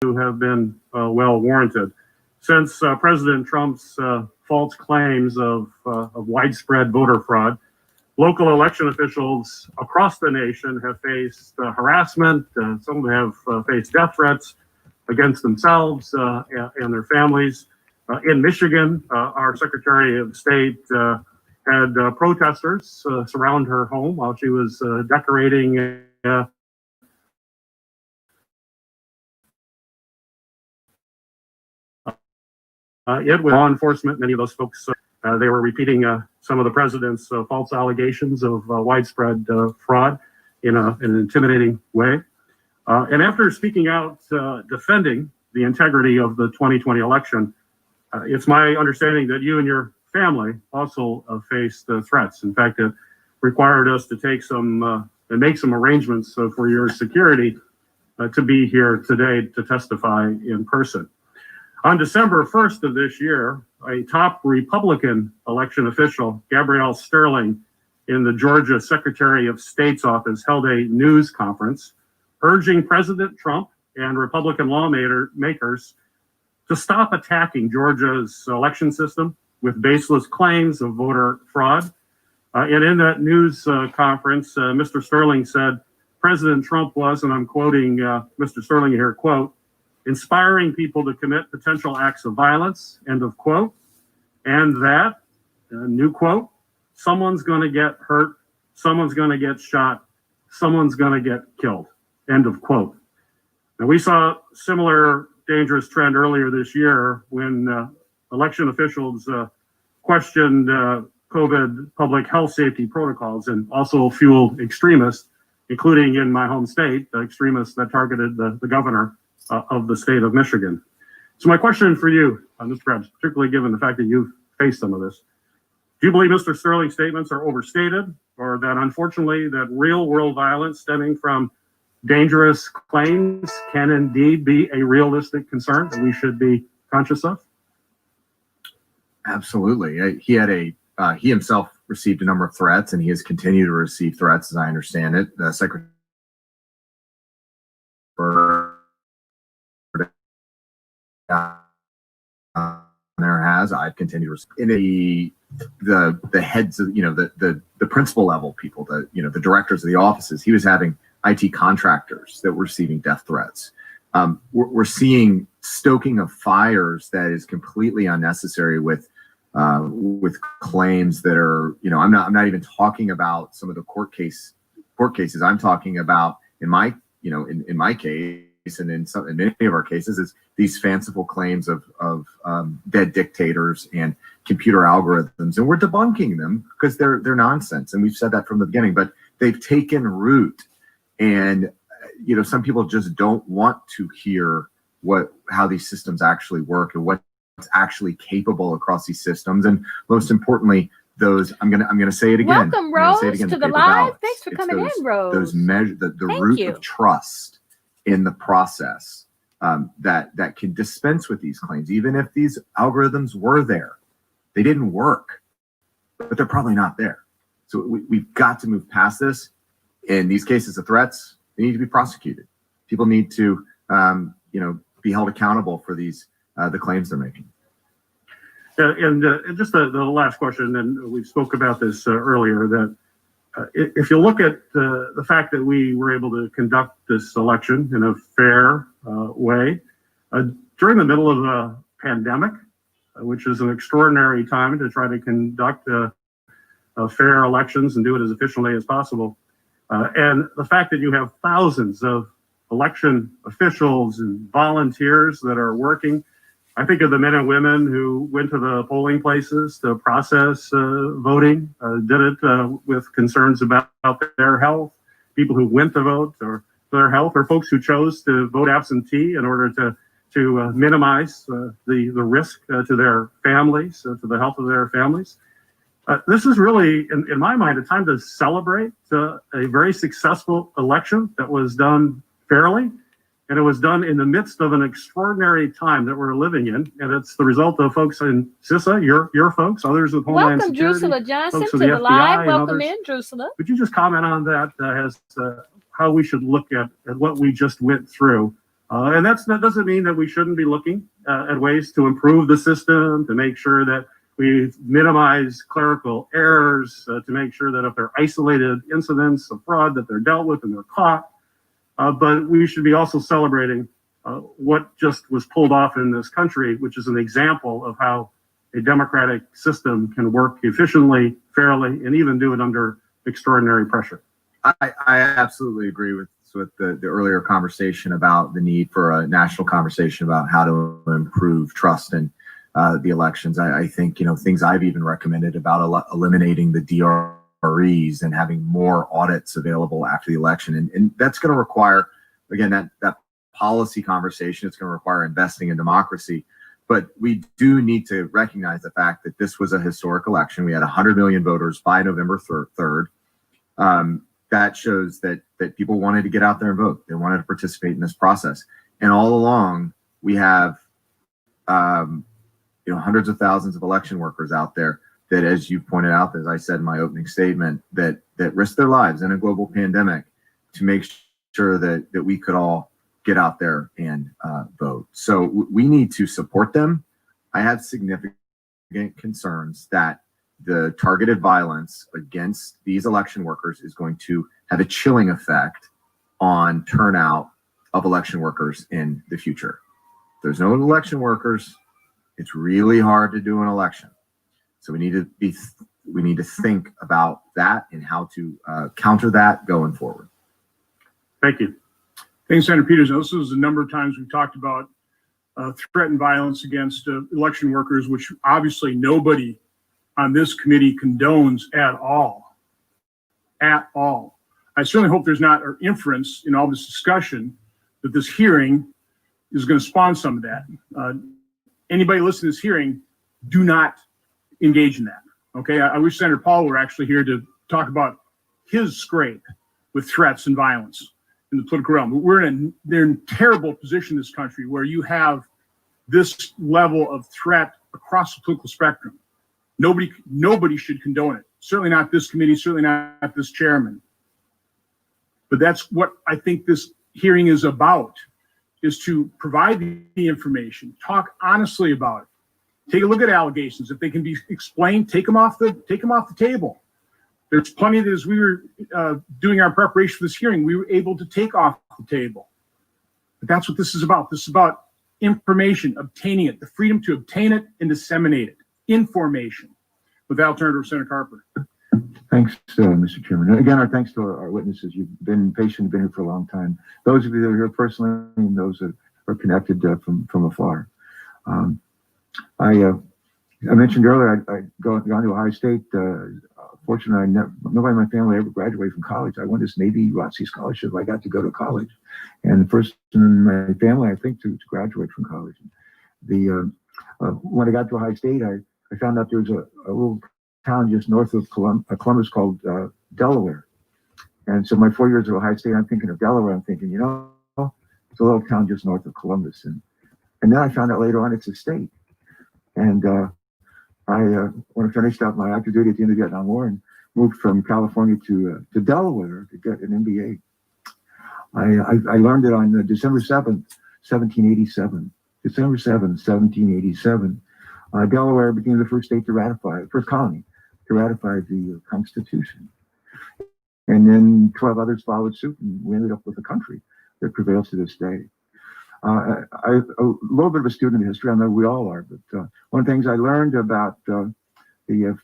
have been well warranted. Since President Trump's false claims of widespread voter fraud, local election officials across the nation have faced harassment. Some have faced death threats against themselves and their families. In Michigan, our Secretary of State had protesters surround her home while she was decorating it with law enforcement. Many of those folks, they were repeating some of the president's false allegations of widespread fraud in an intimidating way. And after speaking out, defending the integrity of the 2020 election, it's my understanding that you and your family also faced threats. In fact, it required us to take some and make some arrangements for your security to be here today to testify in person. On December 1st of this year, a top Republican election official, Gabrielle Sterling, in the Georgia Secretary of State's office, held a news conference urging President Trump and Republican lawmakers to stop attacking Georgia's election system with baseless claims of voter fraud. And in that news conference, Mr. Sterling said President Trump was, and I'm quoting Mr. Sterling here, quote, inspiring people to commit potential acts of violence, end of quote, and that, new quote, someone's going to get hurt, someone's going to get shot, someone's going to get killed, end of quote. Now, we saw similar dangerous trend earlier this year when election officials questioned COVID public health safety protocols and also fueled extremists, including in my home state, the extremists that targeted the governor of the state of Michigan. So my question for you, Mr. Krebs, particularly given the fact that you've faced some of this, do you believe Mr. Sterling's statements are overstated, or that unfortunately that real world violence stemming from dangerous claims can indeed be a realistic concern that we should be conscious of? Absolutely. He himself received a number of threats, and he has continued to receive threats, as I understand it. The Secretary there has, I've continued to receive in the heads of, the principal level people, the directors of the offices. He was having IT contractors that were receiving death threats. We're seeing stoking of fires that is completely unnecessary with claims that are, I'm not even talking about some of the court cases. I'm talking about in my case and in many of our cases is these fanciful claims of dead dictators and computer algorithms, and we're debunking them because they're nonsense, and we've said that from the beginning. But they've taken root, and some people just don't want to hear how these systems actually work and what's actually capable across these systems, and most importantly, those I'm gonna say it again. Welcome, Rose, to the live. Ballots. Thanks for coming in, Rose. Those measures, the root of trust in the process that can dispense with these claims, even if these algorithms were there. They didn't work, but they're probably not there. So we've got to move past this. In these cases of threats, they need to be prosecuted. People need to, be held accountable for the claims they're making. And just the last question, and we spoke about this earlier, that if you look at the fact that we were able to conduct this election in a fair way during the middle of a pandemic, which is an extraordinary time to try to conduct fair elections and do it as efficiently as possible. And the fact that you have thousands of election officials and volunteers that are working. I think of the men and women who went to the polling places to process voting, did it with concerns about their health, people who went to vote or their health, or folks who chose to vote absentee in order to minimize the risk to their families, to the health of their families. This is really, in my mind, a time to celebrate a very successful election that was done fairly. And it was done in the midst of an extraordinary time that we're living in. And it's the result of folks in CISA, your folks, others with Homeland Welcome, Security. Drusilla Johnson, folks to with the FBI live. Welcome others. in, Drusilla. Would you just comment on that as how we should look at what we just went through And that doesn't mean that we shouldn't be looking at ways to improve the system, to make sure that we minimize clerical errors, to make sure that if there are isolated incidents of fraud, that they're dealt with and they're caught. But we should be also celebrating what just was pulled off in this country, which is an example of how a democratic system can work efficiently, fairly, and even do it under extraordinary pressure. I absolutely agree with the earlier conversation about the need for a national conversation about how to improve trust in the elections. I think, things I've even recommended about eliminating the DREs and having more audits available after the election. And that's going to require, again, that policy conversation. It's going to require investing in democracy. But we do need to recognize the fact that this was a historic election. We had 100 million voters by November 3rd. That shows that people wanted to get out there and vote. They wanted to participate in this process. And all along, we have hundreds of thousands of election workers out there that, as you pointed out, as I said in my opening statement, that risk their lives in a global pandemic to make sure that we could all get out there and vote. So we need to support them. I have significant concerns that the targeted violence against these election workers is going to have a chilling effect on turnout of election workers in the future. If there's no election workers, it's really hard to do an election. So we need to think about that and how to counter that going forward. Thank you. Thanks, Senator Peters. Now, this is a number of times we've talked about threat and violence against election workers, which obviously nobody on this committee condones at all. At all. I certainly hope there's not an inference in all this discussion that this hearing is going to spawn some of that. Anybody listening to this hearing, do not engage in that. Okay, I wish Senator Paul were actually here to talk about his scrape with threats and violence in the political realm. They're in a terrible position in this country where you have this level of threat across the political spectrum. Nobody should condone it. Certainly not this committee, certainly not this chairman. But that's what I think this hearing is about, is to provide the information, talk honestly about it. Take a look at allegations. If they can be explained, take them off the table. There's plenty that as we were doing our preparation for this hearing, we were able to take off the table. But that's what this is about. This is about information, obtaining it, the freedom to obtain it and disseminate it. Information. With that, I'll turn it over to Senator Carper. Thanks, Mr. Chairman. Again, our thanks to our witnesses. You've been patient, been here for a long time. Those of you that are here personally and those that are connected from afar. I mentioned earlier, I'd gone to Ohio State. Fortunately, nobody in my family ever graduated from college. I won this Navy ROTC scholarship. I got to go to college. And the first in my family, I think, to graduate from college. When I got to Ohio State, I found out there was a little town just north of Columbus called Delaware. And so my 4 years at Ohio State, I'm thinking of Delaware. I'm thinking, it's a little town just north of Columbus. And then I found out later on it's a state. And when I finished out my active duty at the end of the Vietnam War and moved from California to Delaware to get an MBA, I learned it on December 7th, 1787. December 7th, 1787. Delaware became the first state to ratify, first colony to ratify the Constitution. And then 12 others followed suit, and we ended up with a country that prevails to this day. I'm a little bit of a student of history. I know we all are, but one of the things I learned about the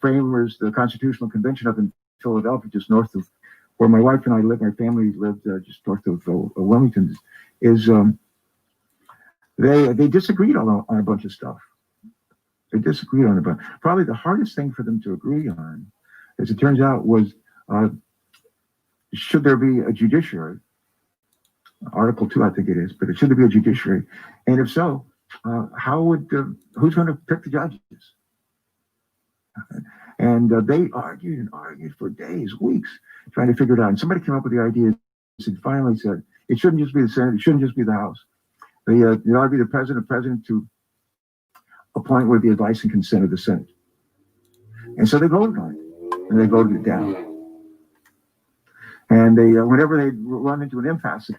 framers, the Constitutional Convention up in Philadelphia, just north of where my wife and I lived, my family lived just north of Wilmington, is they disagreed on a bunch of stuff. They disagreed on a bunch. Probably the hardest thing for them to agree on, as it turns out, was should there be a judiciary? Article 2, I think it is, but should there be a judiciary? And if so, who's going to pick the judges? And they argued and argued for days, weeks, trying to figure it out. And somebody came up with the idea and finally said, it shouldn't just be the Senate, it shouldn't just be the House. It ought to be the president to appoint with the advice and consent of the Senate. And so they voted on it, and they voted it down. And they, whenever they run into an impasse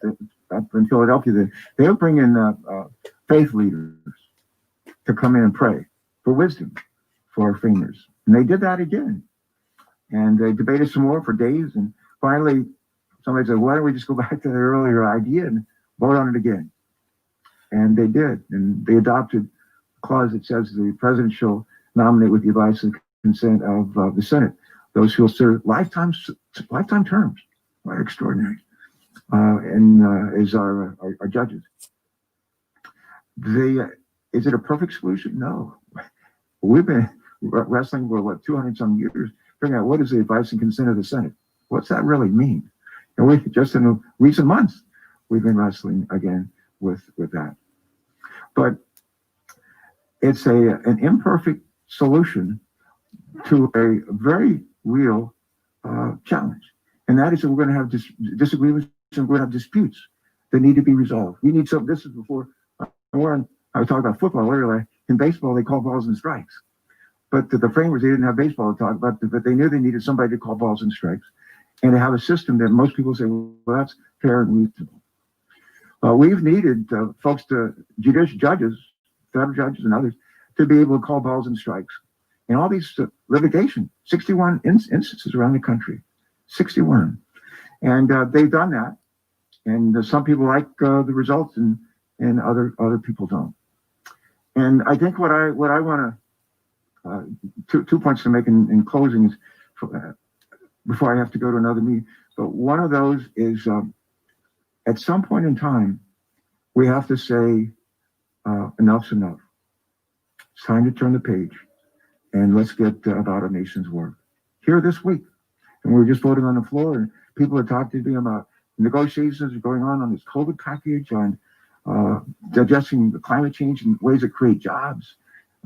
up in Philadelphia, they would bring in faith leaders to come in and pray for wisdom for framers. And they did that again. And they debated some more for days. And finally, somebody said, why don't we just go back to the earlier idea and vote on it again? And they did. And they adopted a clause that says the president shall nominate with the advice and consent of the Senate those who will serve lifetime terms. Quite extraordinary. As our judges. Is it a perfect solution? No. We've been wrestling for what 200 some years, figuring out what is the advice and consent of the Senate. What's that really mean? And we just in the recent months we've been wrestling again with that. But it's an imperfect solution to a very real challenge, and that is that we're going to have disagreements and we're going to have disputes that need to be resolved. We need some. This is before I was talking about football earlier. In baseball, they call balls and strikes. But the framers, they didn't have baseball to talk about, but they knew they needed somebody to call balls and strikes and to have a system that most people say, well, that's fair and reasonable. We've needed folks judicial judges, federal judges and others, to be able to call balls and strikes. And all these litigation, 61 instances around the country, 61. And they've done that. And some people like the results and other people don't. And I think what I want to, 2 points to make in closing is, before I have to go to another meeting, but one of those is at some point in time, we have to say enough's enough. It's time to turn the page and let's get about our nation's work. Here this week, and we were just voting on the floor, and people are talking to me about negotiations are going on this COVID package, on digesting the climate change and ways that create jobs,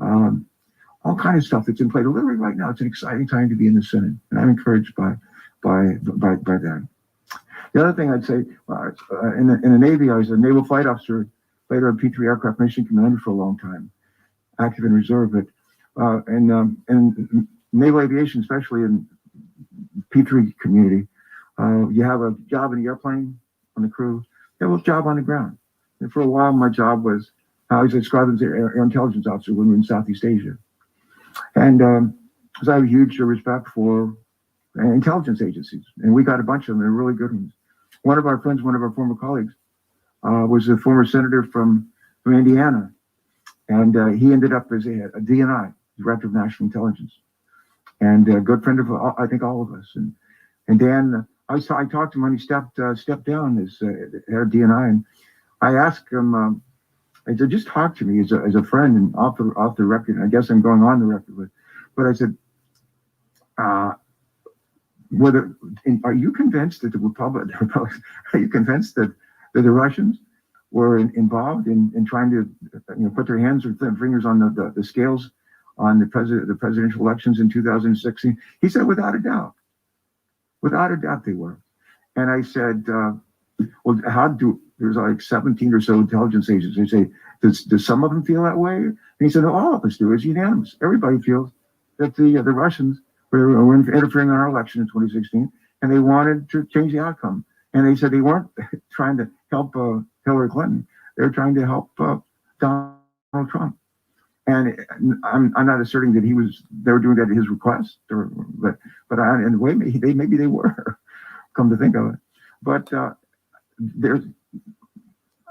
all kinds of stuff that's in play. Literally right now, it's an exciting time to be in the Senate, and I'm encouraged by that. The other thing I'd say, in the Navy, I was a naval flight officer, later a P-3 aircraft mission commander for a long time, active in reserve, but in naval aviation, especially in P-3 community, you have a job in the airplane on the crew, you have a job on the ground. And for a while, my job was, I was described as an air intelligence officer when we were in Southeast Asia. And because I have a huge respect for intelligence agencies, and we got a bunch of them, they're really good ones. One of our friends, one of our former colleagues, was a former senator from Indiana, and he ended up as a DNI, Director of National Intelligence, and a good friend of, I think, all of us. And Dan, I talked to him when he stepped down as head of DNI, and I asked him, I said, just talk to me as a friend and off the record. And I guess I'm going on the record with, but I said, are you convinced that the Republicans, are you convinced that the Russians were involved in trying to put their hands or fingers on the scales on the presidential elections in 2016? He said, without a doubt they were. And I said, well, there's like 17 or so intelligence agencies. They say, does some of them feel that way? And he said, no, all of us do. It's unanimous. Everybody feels that the Russians were interfering in our election in 2016, and they wanted to change the outcome. And they said they weren't trying to help Hillary Clinton. They were trying to help Donald Trump. And I'm not asserting that they were doing that at his request, but in a way, maybe they were, come to think of it. But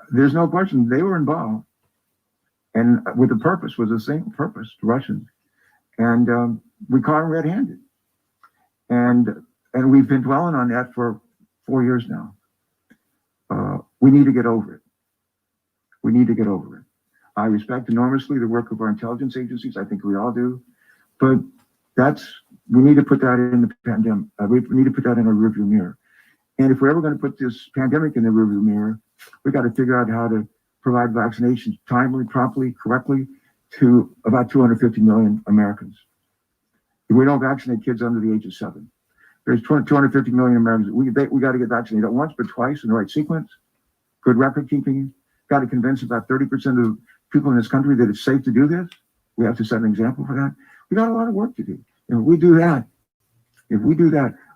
there's no question they were involved, and with the purpose was the same purpose, the Russians, and we caught them red-handed, and we've been dwelling on that for 4 years now. We need to get over it. We need to get over it. I respect enormously the work of our intelligence agencies. I think we all do, but we need to put that in the pandemic. We need to put that in our rearview mirror. And if we're ever going to put this pandemic in the rearview mirror, we got to figure out how to provide vaccinations timely, promptly, correctly to about 250 million Americans. If we don't vaccinate kids under the age of 7, there's 250 million Americans. We got to get vaccinated not once, but twice in the right sequence. Good record keeping. Got to convince about 30% of people in this country that it's safe to do this. We have to set an example for that. We got a lot of work to do. And if we do that,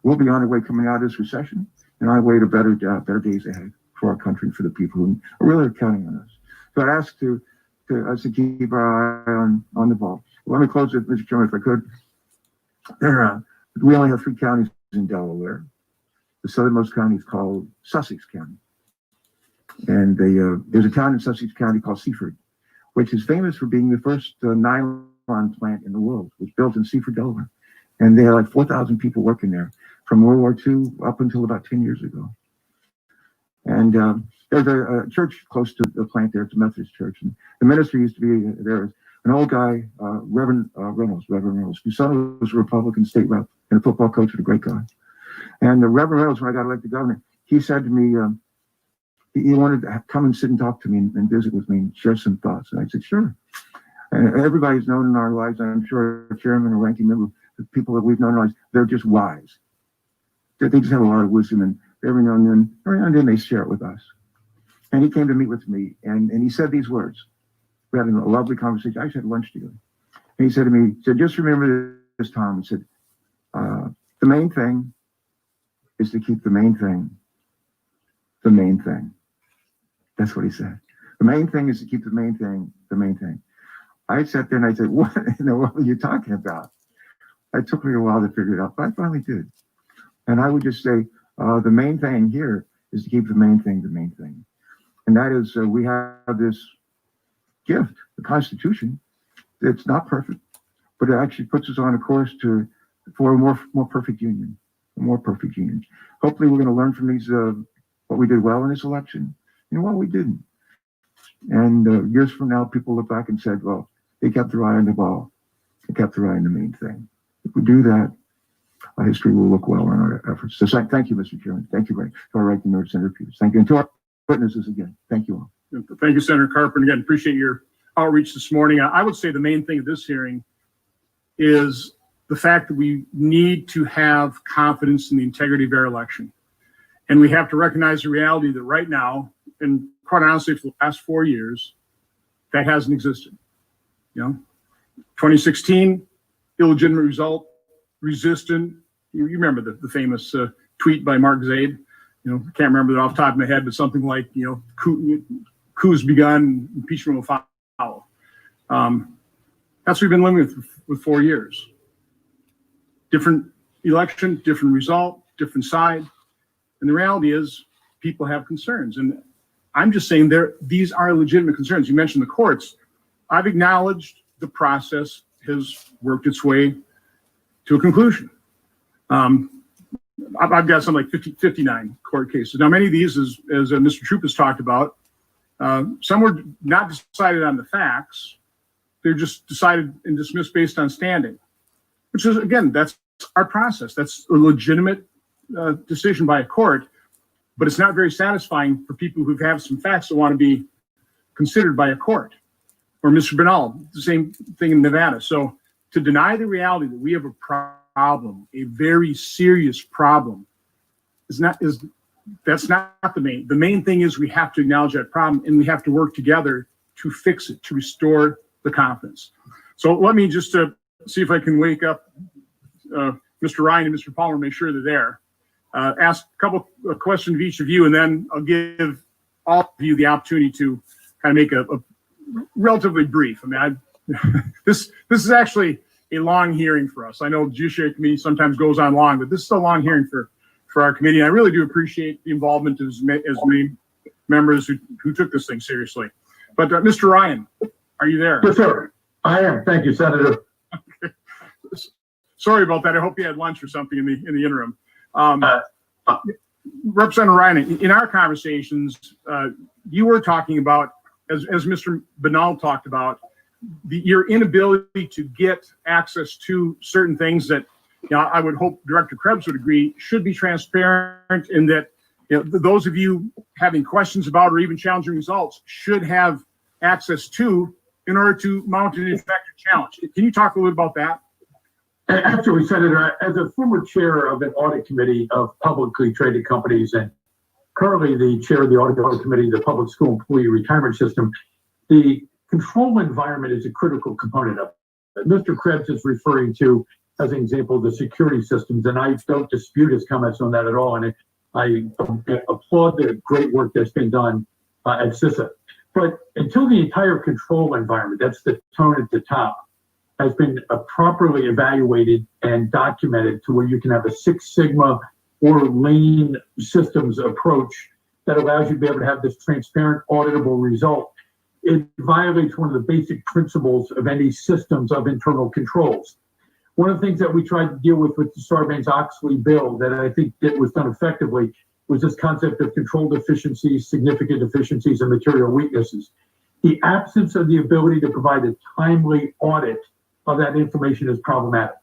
we'll be on our way coming out of this recession. and I await better days ahead for our country and for the people who are really counting on us. So I ask us to keep our eye on the ball. Let me close with Mr. Chairman, if I could. We only have 3 counties in Delaware. The southernmost county is called Sussex County. And there's a town in Sussex County called Seaford, which is famous for being the first nylon plant in the world. It was built in Seaford, Delaware. And they had like 4,000 people working there from World War II up until about 10 years ago. And there's a church close to the plant there. It's a Methodist church. And the minister used to be there. An old guy, Reverend Reynolds, whose son was a Republican state rep and a football coach and a great guy. And the Reverend Reynolds, when I got elected governor, he said to me, he wanted to come and sit and talk to me and visit with me and share some thoughts. And I said, sure. And everybody's known in our lives, I'm sure, chairman or ranking member, the people that we've known in our lives, they're just wise. They just have a lot of wisdom, and every now and then they share it with us. And he came to meet with me, and he said these words. We had a lovely conversation. I actually had lunch together. And he said to me, just remember this, Tom. He said, the main thing is to keep the main thing the main thing. That's what he said. The main thing is to keep the main thing the main thing. I sat there and I said, what in the world are you talking about? It took me a while to figure it out, but I finally did. And I would just say, the main thing here is to keep the main thing the main thing. And that is, we have this gift, the Constitution. It's not perfect, but it actually puts us on a course for a more perfect union, a more perfect union. Hopefully we're going to learn from these, what we did well in this election and what we didn't. And years from now, people look back and said, well, they kept their eye on the ball. They kept their eye on the main thing. If we do that, our history will look well on our efforts. So thank you, Mr. Chairman. Thank you to our ranking member, Senator Peters. Thank you. And to our witnesses again. Thank you all. Thank you, Senator Carper. And again, appreciate your outreach this morning. I would say the main thing of this hearing is the fact that we need to have confidence in the integrity of our election. And we have to recognize the reality that right now, and quite honestly, for the last 4 years, that hasn't existed. 2016, illegitimate result, resistant. You remember the famous tweet by Mark Zaid. I can't remember it off the top of my head, but something like, coup's begun, impeachment will follow. That's what we've been living with 4 years. Different election, different result, different side. And the reality is people have concerns. And I'm just saying these are legitimate concerns. You mentioned the courts. I've acknowledged the process has worked its way to a conclusion. I've got something like 59 court cases. Now, many of these, as Mr. Troop has talked about, some were not decided on the facts. They're just decided and dismissed based on standing, which is, again, that's our process. That's a legitimate decision by a court, but it's not very satisfying for people who have some facts that want to be considered by a court. Or Mr. Bernal, the same thing in Nevada. So to deny the reality that we have a problem, a very serious problem, that's not the main. The main thing is we have to acknowledge that problem and we have to work together to fix it, to restore the confidence. So let me just see if I can wake up Mr. Ryan and Mr. Palmer, make sure they're there. Ask a couple of questions of each of you, and then I'll give all of you the opportunity to kind of make a relatively brief. I mean, this is actually a long hearing for us. I know the Judiciary Committee sometimes goes on long, but this is a long hearing for our committee. And I really do appreciate the involvement as many members who took this thing seriously. But Mr. Ryan, are you there? Yes, sir. I am. Thank you, Senator. Okay. Sorry about that. I hope you had lunch or something in the interim. Representative Ryan, in our conversations, you were talking about, as Mr. Bernal talked about, your inability to get access to certain things that, I would hope Director Krebs would agree should be transparent, and that those of you having questions about or even challenging results should have access to in order to mount an effective challenge. Can you talk a little about that? Absolutely, Senator. As a former chair of an audit committee of publicly traded companies and currently the chair of the audit committee of the public school employee retirement system, the control environment is a critical component of it. Mr. Krebs is referring to, as an example, the security systems, and I don't dispute his comments on that at all. And I applaud the great work that's been done at CISA. But until the entire control environment, that's the tone at the top, has been properly evaluated and documented to where you can have a Six Sigma or lean systems approach that allows you to be able to have this transparent, auditable result, it violates one of the basic principles of any systems of internal controls. One of the things that we tried to deal with the Sarbanes-Oxley bill that I think it was done effectively was this concept of control deficiencies, significant deficiencies, and material weaknesses. The absence of the ability to provide a timely audit of that information is problematic.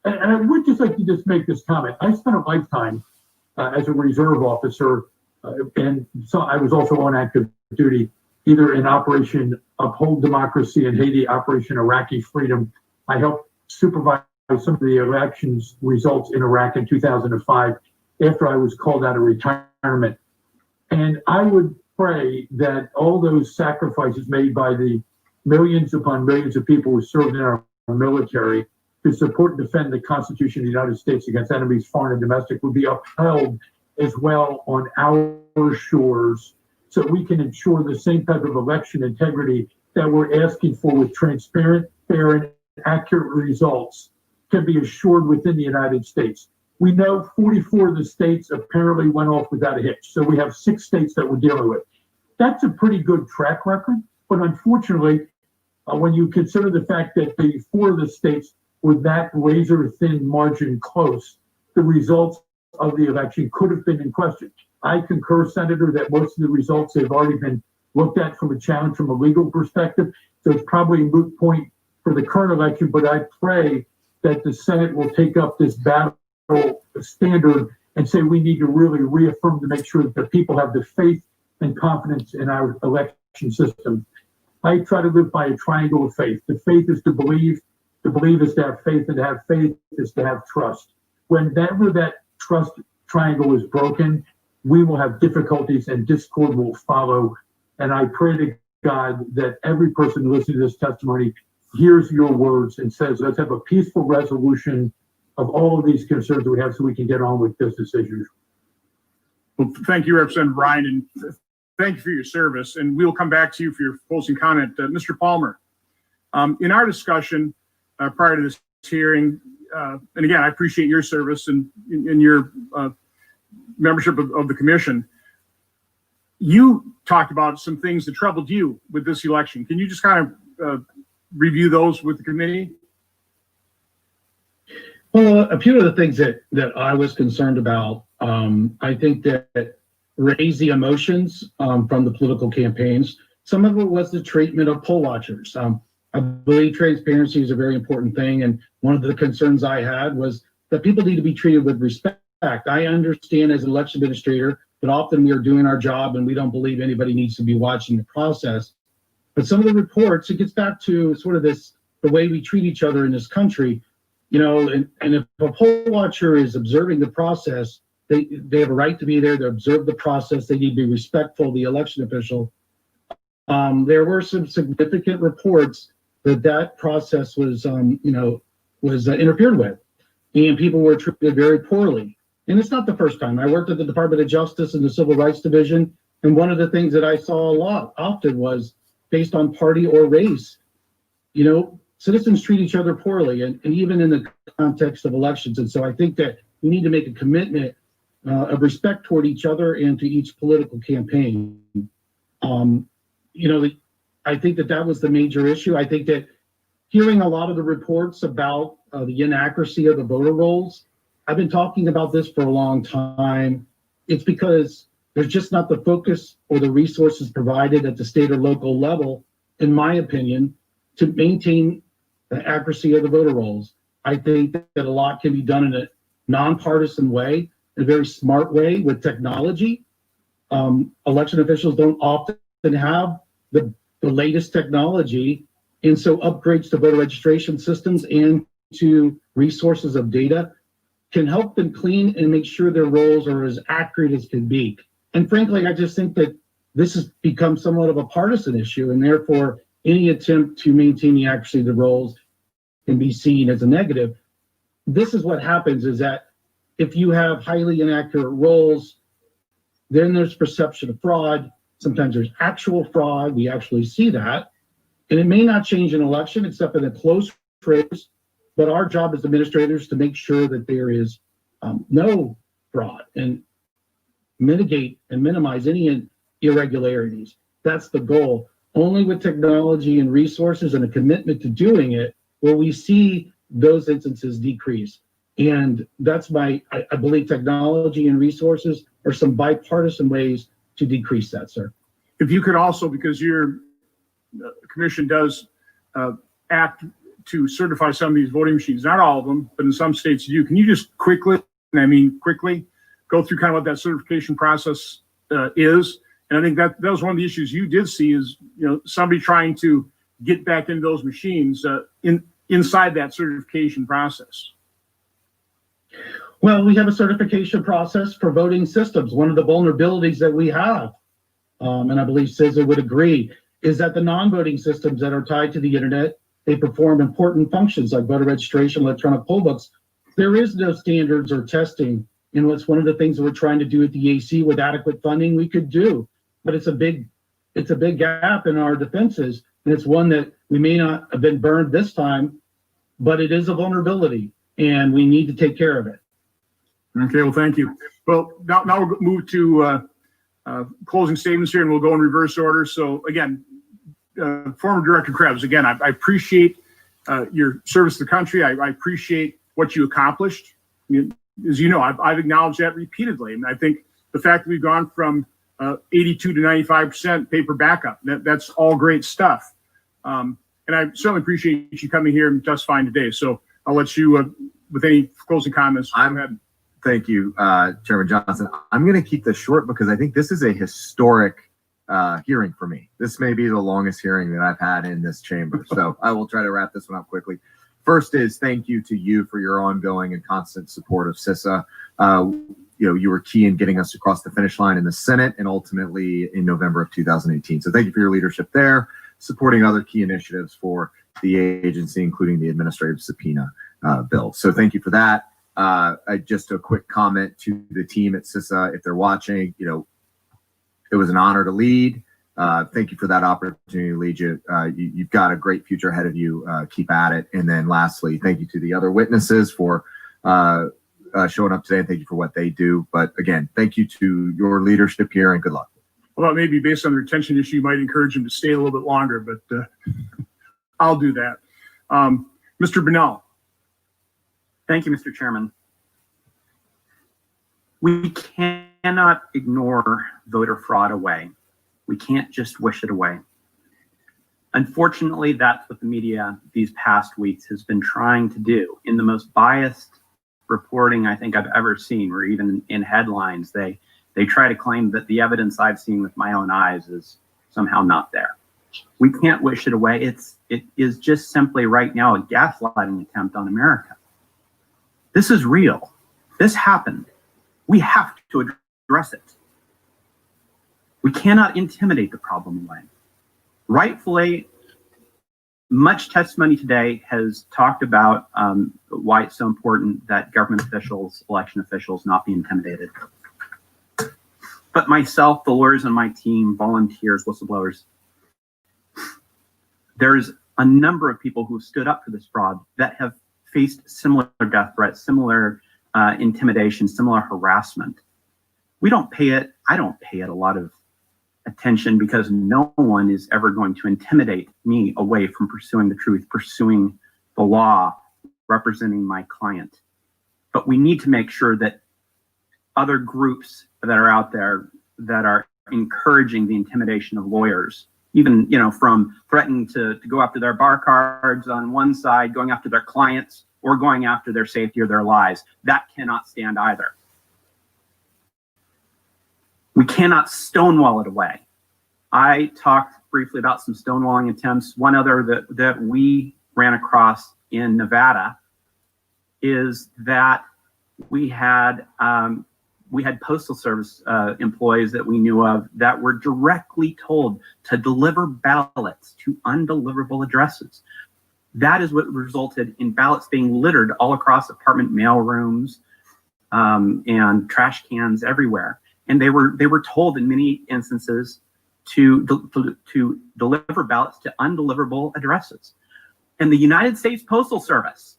And I would just like to just make this comment. I spent a lifetime as a reserve officer, and so I was also on active duty, either in Operation Uphold Democracy in Haiti, Operation Iraqi Freedom. I helped supervise some of the elections results in Iraq in 2005 after I was called out of retirement. And I would pray that all those sacrifices made by the millions upon millions of people who served in our military to support and defend the Constitution of the United States against enemies, foreign and domestic, would be upheld as well on our shores, so we can ensure the same type of election integrity that we're asking for with transparent, fair, and accurate results can be assured within the United States. We know 44 of the states apparently went off without a hitch, so we have 6 states that we're dealing with. That's a pretty good track record, but unfortunately, when you consider the fact that the 4 of the states were that razor-thin margin close, the results of the election could have been in question. I concur, Senator, that most of the results have already been looked at from a challenge from a legal perspective, so it's probably a moot point for the current election, but I pray that the Senate will take up this battle standard and say we need to really reaffirm to make sure that the people have the faith and confidence in our election system. I try to live by a triangle of faith. The faith is to believe is to have faith, and to have faith is to have trust. Whenever that trust triangle is broken, we will have difficulties and discord will follow. And I pray to God that every person listening to this testimony hears your words and says, let's have a peaceful resolution of all of these concerns that we have so we can get on with business as usual. Well, thank you, Representative Ryan, and thank you for your service. And we'll come back to you for your closing comment. Mr. Palmer, in our discussion prior to this hearing, and again, I appreciate your service and your membership of the commission. You talked about some things that troubled you with this election. Can you just kind of review those with the committee? Well, a few of the things that I was concerned about, I think that raised the emotions from the political campaigns. Some of it was the treatment of poll watchers. I believe transparency is a very important thing, and one of the concerns I had was that people need to be treated with respect. I understand as an election administrator that often we are doing our job and we don't believe anybody needs to be watching the process. But some of the reports, it gets back to sort of the way we treat each other in this country, and if a poll watcher is observing the process, they have a right to be there to observe the process. They need to be respectful of the election official. There were some significant reports that process was, interfered with, and people were treated very poorly. And it's not the first time. I worked at the Department of Justice in the Civil Rights Division, and one of the things that I saw often was based on party or race. Citizens treat each other poorly, and even in the context of elections. And so I think that we need to make a commitment of respect toward each other and to each political campaign. I think that was the major issue. I think that hearing a lot of the reports about the inaccuracy of the voter rolls, I've been talking about this for a long time. It's because there's just not the focus or the resources provided at the state or local level, in my opinion, to maintain the accuracy of the voter rolls. I think that a lot can be done in a nonpartisan way, in a very smart way with technology. Election officials don't often have the latest technology, and so upgrades to voter registration systems and to resources of data can help them clean and make sure their rolls are as accurate as can be. And frankly, I just think that this has become somewhat of a partisan issue, and therefore any attempt to maintain the accuracy of the rolls can be seen as a negative. This is what happens, is that if you have highly inaccurate rolls, Then there's perception of fraud. Sometimes there's actual fraud. We actually see that. And it may not change an election except in a close race, but our job as administrators to make sure that there is no fraud and mitigate and minimize any irregularities. That's the goal. Only with technology and resources and a commitment to doing it will we see those instances decrease. And that's I believe technology and resources are some bipartisan ways to decrease that, sir. If you could also, because your commission does act to certify some of these voting machines, not all of them, but in some states you do. Can you just quickly go through kind of what that certification process is? And I think that was one of the issues you did see is, somebody trying to get back into those machines inside that certification process. Well, we have a certification process for voting systems. One of the vulnerabilities that we have, and I believe CISA would agree, is that the non-voting systems that are tied to the internet, they perform important functions like voter registration, electronic poll books. There is no standards or testing. And what's one of the things that we're trying to do at the AC with adequate funding we could do, but it's a big gap in our defenses. And it's one that we may not have been burned this time, but it is a vulnerability and we need to take care of it. Okay, well, thank you. Well, now we'll move to closing statements here and we'll go in reverse order. So again, former Director Krebs, again, I appreciate your service to the country. I appreciate what you accomplished. As you know, I've acknowledged that repeatedly. And I think the fact that we've gone from 82 to 95% paper backup, that's all great stuff. And I certainly appreciate you coming here and testifying today. So I'll let you, with any closing comments, go ahead. Thank you, Chairman Johnson. I'm going to keep this short because I think this is a historic hearing for me. This may be the longest hearing that I've had in this chamber. So I will try to wrap this one up quickly. First is thank you to you for your ongoing and constant support of CISA. You were key in getting us across the finish line in the Senate and ultimately in November of 2018. So thank you for your leadership there, supporting other key initiatives for the agency, including the administrative subpoena bill. So thank you for that. Just a quick comment to the team at CISA, if they're watching, it was an honor to lead. Thank you for that opportunity to lead you. You've got a great future ahead of you. Keep at it. And then lastly, thank you to the other witnesses for showing up today, and thank you for what they do. But again, thank you to your leadership here and good luck. Well, maybe based on the retention issue, you might encourage them to stay a little bit longer, but I'll do that. Mr. Bunnell. Thank you, Mr. Chairman. We cannot ignore voter fraud away. We can't just wish it away. Unfortunately, that's what the media these past weeks has been trying to do. In the most biased reporting I think I've ever seen, where even in headlines, they try to claim that the evidence I've seen with my own eyes is somehow not there. We can't wish it away. It is just simply right now a gaslighting attempt on America. This is real. This happened. We have to address it. We cannot intimidate the problem away. Rightfully, much testimony today has talked about why it's so important that government officials, election officials, not be intimidated. But myself, the lawyers on my team, volunteers, whistleblowers, there's a number of people who stood up for this fraud that have faced similar death threats, similar intimidation, similar harassment. We don't pay it. I don't pay it a lot of attention because no one is ever going to intimidate me away from pursuing the truth, pursuing the law, representing my client. But we need to make sure that other groups that are out there that are encouraging the intimidation of lawyers, even, from threatening to go after their bar cards on one side, going after their clients, or going after their safety or their lives, that cannot stand either. We cannot stonewall it away. I talked briefly about some stonewalling attempts. One other that we ran across in Nevada is that we had Postal Service employees that we knew of that were directly told to deliver ballots to undeliverable addresses. That is what resulted in ballots being littered all across apartment mailrooms and trash cans everywhere. and they were told in many instances to deliver ballots to undeliverable addresses. And the United States Postal Service,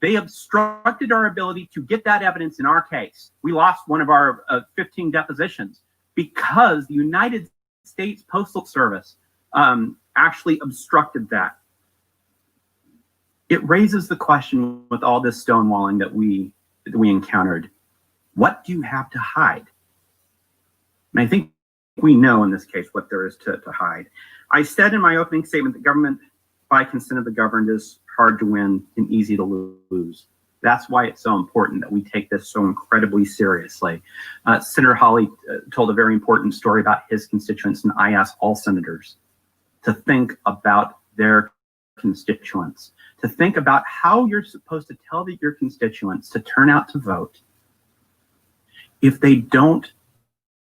they obstructed our ability to get that evidence in our case. We lost one of our 15 depositions because the United States Postal Service actually obstructed that. It raises the question with all this stonewalling that we encountered. What do you have to hide? And I think we know in this case what there is to hide. I said in my opening statement that government by consent of the governed is hard to win and easy to lose. That's why it's so important that we take this so incredibly seriously. Senator Hawley told a very important story about his constituents, and I ask all senators to think about their constituents, to think about how you're supposed to tell your constituents to turn out to vote if they don't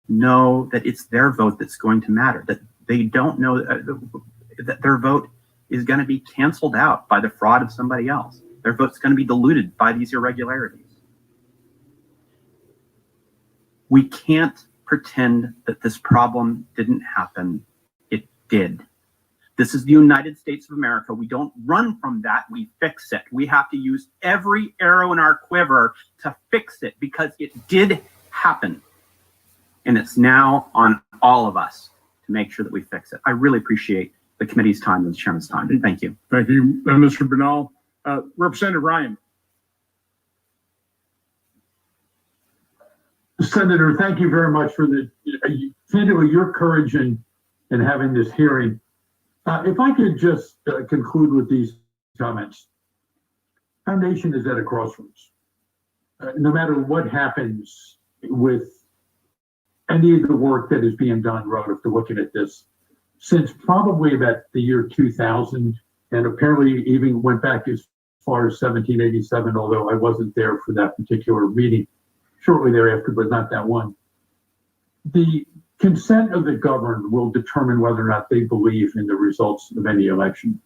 know that it's their vote that's going to matter, that they don't know that their vote is going to be canceled out by the fraud of somebody else. Their vote's going to be diluted by these irregularities. We can't pretend that this problem didn't happen. It did. This is the United States of America. We don't run from that. We fix it. We have to use every arrow in our quiver to fix it because it did happen. And it's now on all of us to make sure that we fix it. I really appreciate the committee's time and the chairman's time. And thank you. Thank you, Mr. Bernal. Representative Ryan. Senator, thank you very much for candidly your courage in having this hearing. If I could just conclude with these comments. Our nation is at a crossroads. No matter what happens with any of the work that is being done relative to looking at this, since probably about the year 2000, and apparently even went back as far as 1787, although I wasn't there for that particular meeting, shortly thereafter, but not that one. The consent of the governed will determine whether or not they believe in the results of any election.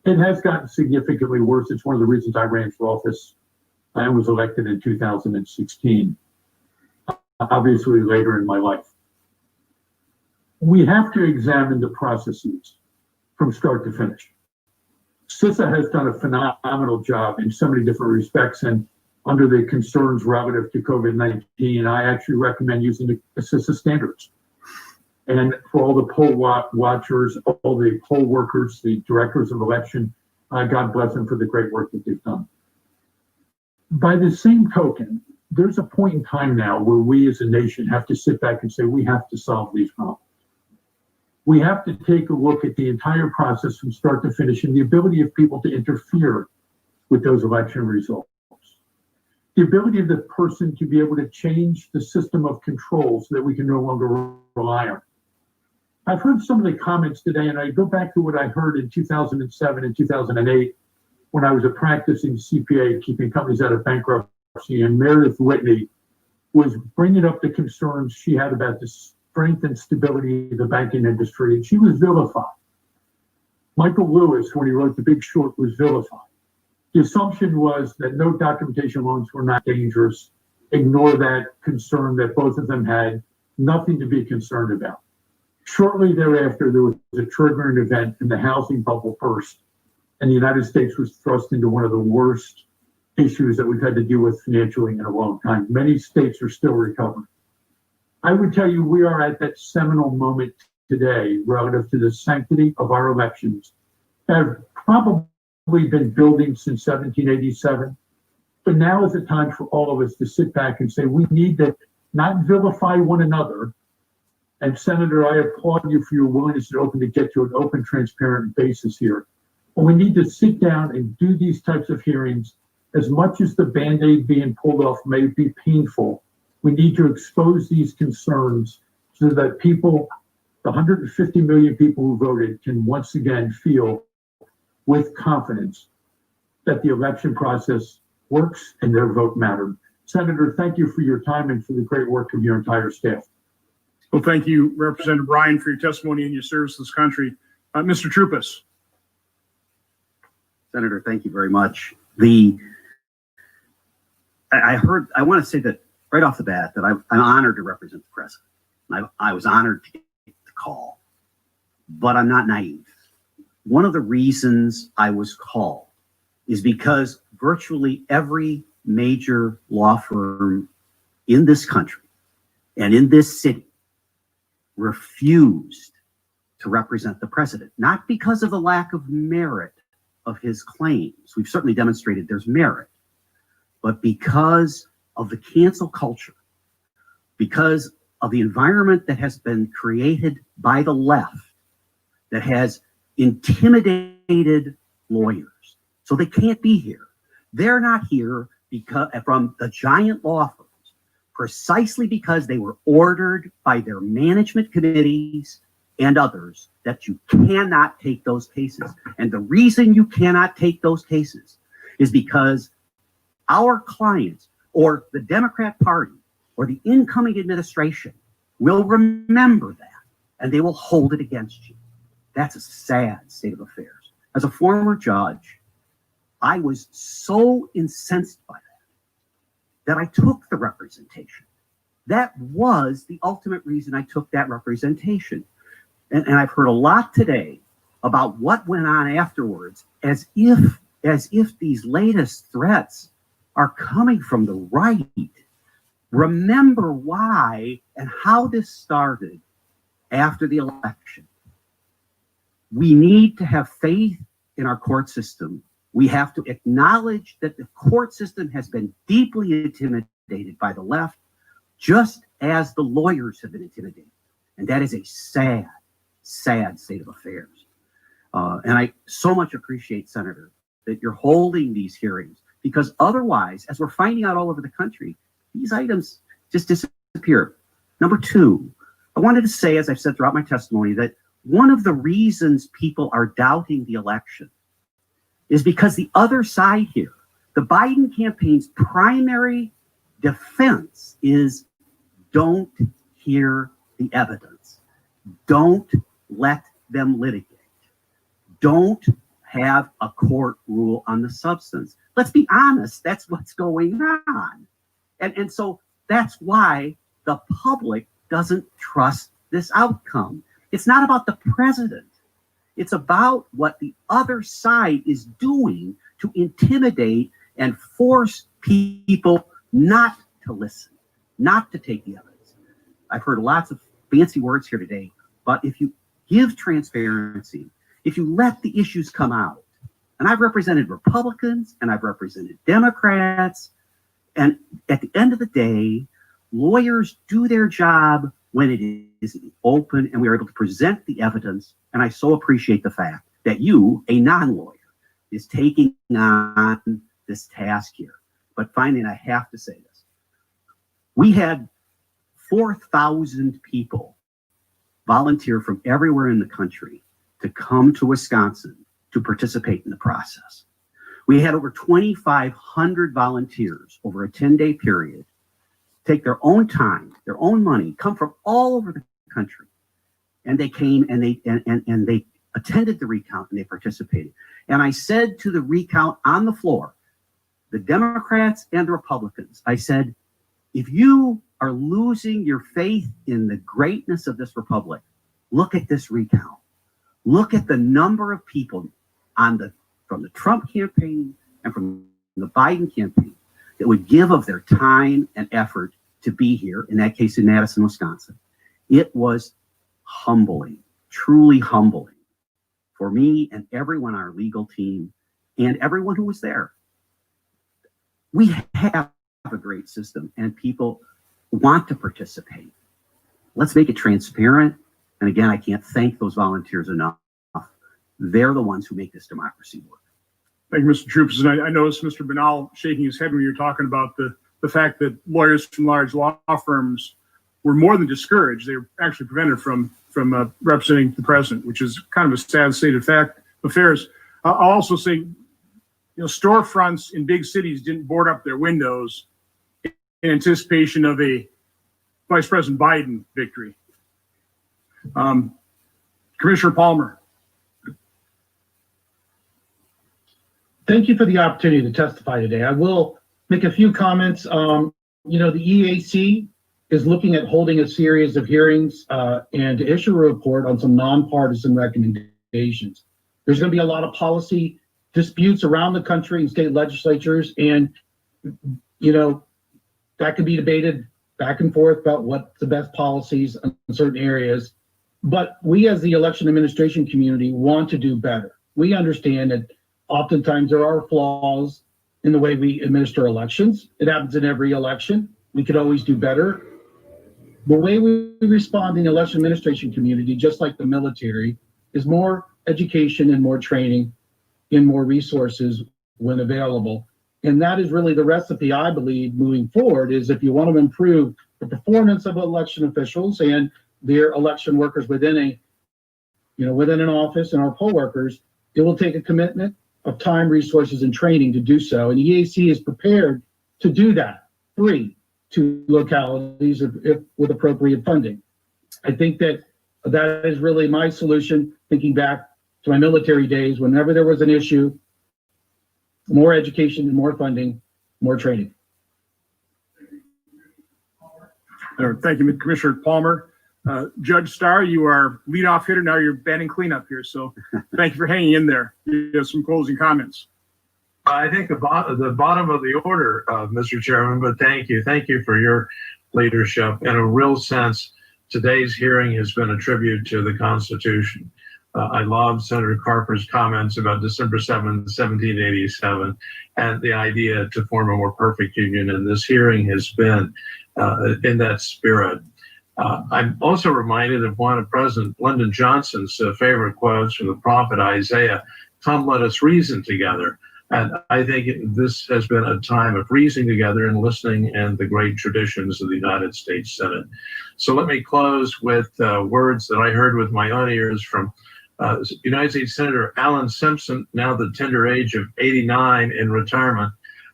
It has gotten significantly worse. It's one of the reasons I ran for office. I was elected in 2016, obviously later in my life. We have to examine the processes from start to finish. CISA has done a phenomenal job in so many different respects, and under the concerns relative to COVID-19, I actually recommend using the CISA standards. And for all the poll watchers, all the poll workers, the directors of election, God bless them for the great work that they've done. By the same token, there's a point in time now where we as a nation have to sit back and say, we have to solve these problems. We have to take a look at the entire process from start to finish and the ability of people to interfere with those election results. The ability of the person to be able to change the system of control so that we can no longer rely on it. I've heard some of the comments today, and I go back to what I heard in 2007 and 2008 when I was a practicing CPA, keeping companies out of bankruptcy, and Meredith Whitney was bringing up the concerns she had about the strength and stability of the banking industry, and she was vilified. Michael Lewis, when he wrote The Big Short, was vilified. The assumption was that no documentation loans were not dangerous. Ignore that concern that both of them had, nothing to be concerned about. Shortly thereafter, there was a triggering event and the housing bubble burst, and the United States was thrust into one of the worst issues that we've had to deal with financially in a long time. Many states are still recovering. I would tell you we are at that seminal moment today relative to the sanctity of our elections that have probably been building since 1787. But now is the time for all of us to sit back and say we need to not vilify one another. And Senator, I applaud you for your willingness to get to an open, transparent basis here. But we need to sit down and do these types of hearings. As much as the Band-Aid being pulled off may be painful, we need to expose these concerns so that people, the 150 million people who voted, can once again feel with confidence that the election process works and their vote mattered. Senator, thank you for your time and for the great work of your entire staff. Well, thank you, Representative Ryan, for your testimony and your service to this country. Mr. Troupas. Senator, thank you very much. I want to say that right off the bat that I'm honored to represent the president. I was honored to get the call, but I'm not naive. One of the reasons I was called is because virtually every major law firm in this country and in this city refused to represent the president, not because of the lack of merit of his claims. We've certainly demonstrated there's merit, but because of the cancel culture, because of the environment that has been created by the left that has intimidated lawyers. So they can't be here. They're not here because from the giant law firms, precisely because they were ordered by their management committees and others that you cannot take those cases. And the reason you cannot take those cases is because our clients or the Democrat Party or the incoming administration will remember that and they will hold it against you. That's a sad state of affairs. As a former judge, I was so incensed by that I took the representation. That was the ultimate reason I took that representation. And I've heard a lot today about what went on afterwards, as if these latest threats are coming from the right. Remember why and how this started after the election. We need to have faith in our court system. We have to acknowledge that the court system has been deeply intimidated by the left, just as the lawyers have been intimidated. And that is a sad, sad state of affairs. And I so much appreciate, Senator, that you're holding these hearings, because otherwise, as we're finding out all over the country, these items just disappear. Number two, I wanted to say, as I've said throughout my testimony, that one of the reasons people are doubting the election is because the other side here, the Biden campaign's primary defense is don't hear the evidence. Don't let them litigate. Don't have a court rule on the substance. Let's be honest, that's what's going on. And so that's why the public doesn't trust this outcome. It's not about the president. It's about what the other side is doing to intimidate and force people not to listen, not to take the evidence. I've heard lots of fancy words here today, but if you give transparency, if you let the issues come out, and I've represented Republicans and I've represented Democrats, and at the end of the day, lawyers do their job when it is open and we are able to present the evidence. And I so appreciate the fact that you, a non-lawyer, is taking on this task here. But finally, I have to say this. We had 4,000 people volunteer from everywhere in the country to come to Wisconsin to participate in the process. We had over 2,500 volunteers over a 10-day period take their own time, their own money, come from all over the country. And they came and they attended the recount and they participated. And I said to the recount on the floor, the Democrats and the Republicans, I said, if you are losing your faith in the greatness of this republic, look at this recount. Look at the number of people from the Trump campaign and from the Biden campaign that would give of their time and effort to be here, in that case in Madison, Wisconsin. It was humbling, truly humbling for me and everyone on our legal team and everyone who was there. We have a great system and people want to participate. Let's make it transparent. And again, I can't thank those volunteers enough. They're the ones who make this democracy work. Thank you, Mr. Troops. And I noticed Mr. Banal shaking his head when you're talking about the fact that lawyers from large law firms were more than discouraged. They were actually prevented from representing the president, which is kind of a sad state of affairs. I'll also say, storefronts in big cities didn't board up their windows in anticipation of a Vice President Biden victory. Commissioner Palmer. Thank you for the opportunity to testify today. I will make a few comments the EAC is looking at holding a series of hearings and to issue a report on some nonpartisan recommendations. There's going to be a lot of policy disputes around the country and state legislatures, and that could be debated back and forth about what the best policies in certain areas. But we as the election administration community want to do better. We understand that oftentimes there are flaws in the way we administer elections. It happens in every election. We could always do better. The way we respond in the election administration community, just like the military, is more education and more training and more resources when available. And that is really the recipe, I believe, moving forward, is if you want to improve the performance of election officials and their election workers within an office and our poll workers, it will take a commitment of time, resources, and training to do so. And the EAC is prepared to do that free to localities if with appropriate funding. I think that is really my solution, thinking back to my military days. Whenever there was an issue, more education and more funding, more training. Thank you, Commissioner Palmer. Judge Starr, you are leadoff hitter. Now you're batting cleanup here. So thank you for hanging in there. You have some closing comments. I think the bottom of the order, Mr. Chairman, but thank you. Thank you for your leadership. In a real sense, today's hearing has been a tribute to the Constitution. I love Senator Carper's comments about December 7th, 1787, and the idea to form a more perfect union. And this hearing has been in that spirit. I'm also reminded of one of President Lyndon Johnson's favorite quotes from the prophet Isaiah, "Come, let us reason together." And I think this has been a time of reasoning together and listening and the great traditions of the United States Senate. So let me close with words that I heard with my own ears from United States Senator Alan Simpson, now the tender age of 89 in retirement.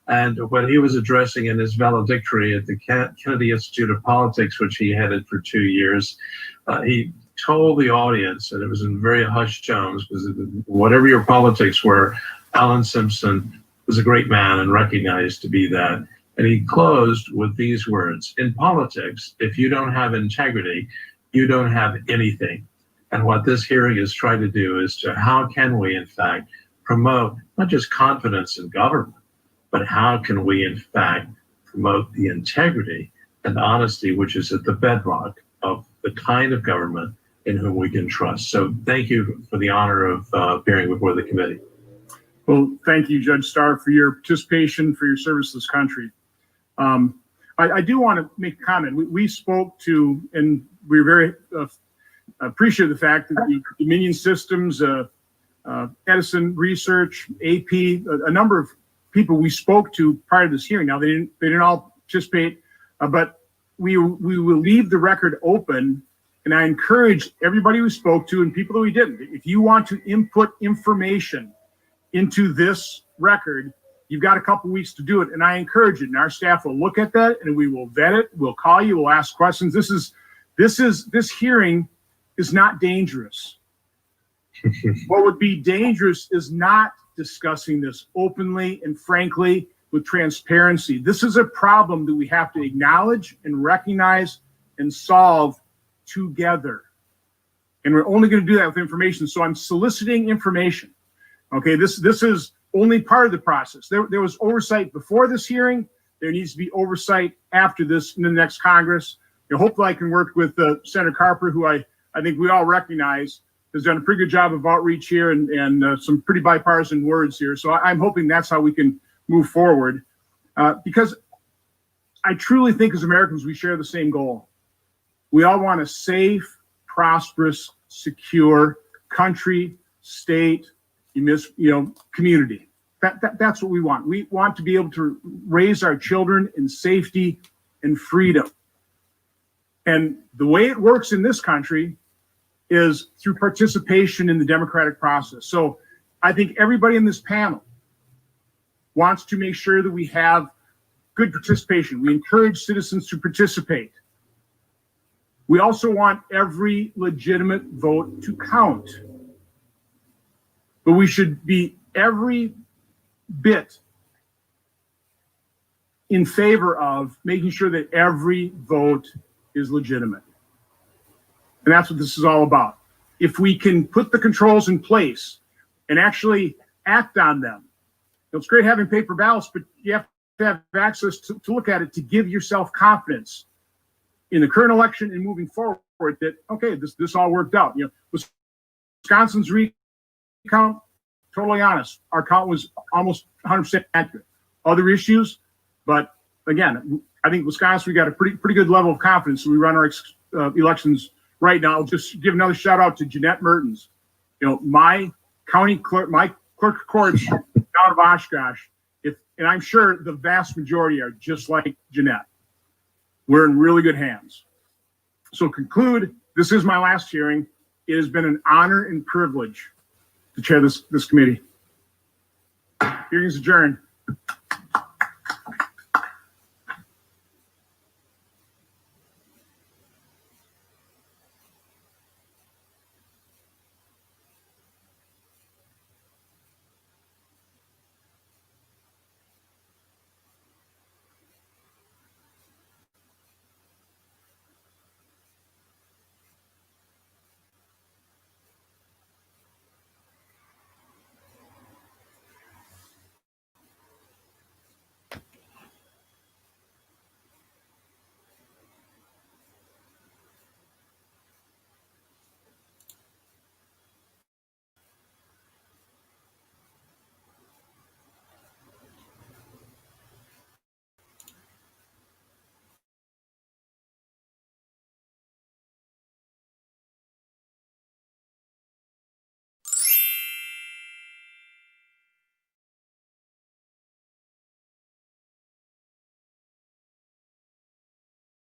And when he was addressing in his valedictory at the Kennedy Institute of Politics, which he headed for 2 years, he told the audience, and it was in very hushed tones, because whatever your politics were, Alan Simpson was a great man and recognized to be that. And he closed with these words: "In politics, if you don't have integrity, you don't have anything." And what this hearing is trying to do is to how can we, in fact, promote not just confidence in government, but how can we, in fact, promote the integrity and honesty, which is at the bedrock of the kind of government in whom we can trust. So thank you for the honor of appearing before the committee. Well, thank you, Judge Starr, for your participation, for your service to this country. I do want to make a comment. We spoke to, and we're very appreciative of the fact that the Dominion Systems, Edison Research, AP, a number of people we spoke to prior to this hearing. Now, they didn't all participate, but we will leave the record open. And I encourage everybody we spoke to and people that we didn't, if you want to input information into this record, you've got a couple weeks to do it. And I encourage it. And our staff will look at that and we will vet it. We'll call you. We'll ask questions. This hearing is not dangerous. What would be dangerous is not discussing this openly and frankly with transparency. This is a problem that we have to acknowledge and recognize and solve together. And we're only going to do that with information. So I'm soliciting information. Okay, this is only part of the process. There was oversight before this hearing. There needs to be oversight after this in the next Congress. Hopefully I can work with Senator Carper, who I think we all recognize has done a pretty good job of outreach here and some pretty bipartisan words here. So I'm hoping that's how we can move forward because I truly think as Americans, we share the same goal. We all want a safe, prosperous, secure country, state, community. That's what we want. We want to be able to raise our children in safety and freedom. And the way it works in this country is through participation in the democratic process. So I think everybody in this panel wants to make sure that we have good participation. We encourage citizens to participate. We also want every legitimate vote to count. But we should be every bit in favor of making sure that every vote is legitimate. And that's what this is all about. If we can put the controls in place and actually act on them, it's great having paper ballots, but you have to have access to look at it to give yourself confidence in the current election and moving forward that, okay, this all worked out. You know, Wisconsin's recount, totally honest, our count was almost 100% accurate. Other issues, but again, I think Wisconsin, we got a pretty good level of confidence. So we run our elections right now. I'll just give another shout out to Jeanette Mertens. You know, my county clerk, my clerk of courts out of Oshkosh, and I'm sure the vast majority are just like Jeanette. We're in really good hands. So conclude, this is my last hearing. It has been an honor and privilege to chair this committee. Hearing's adjourned.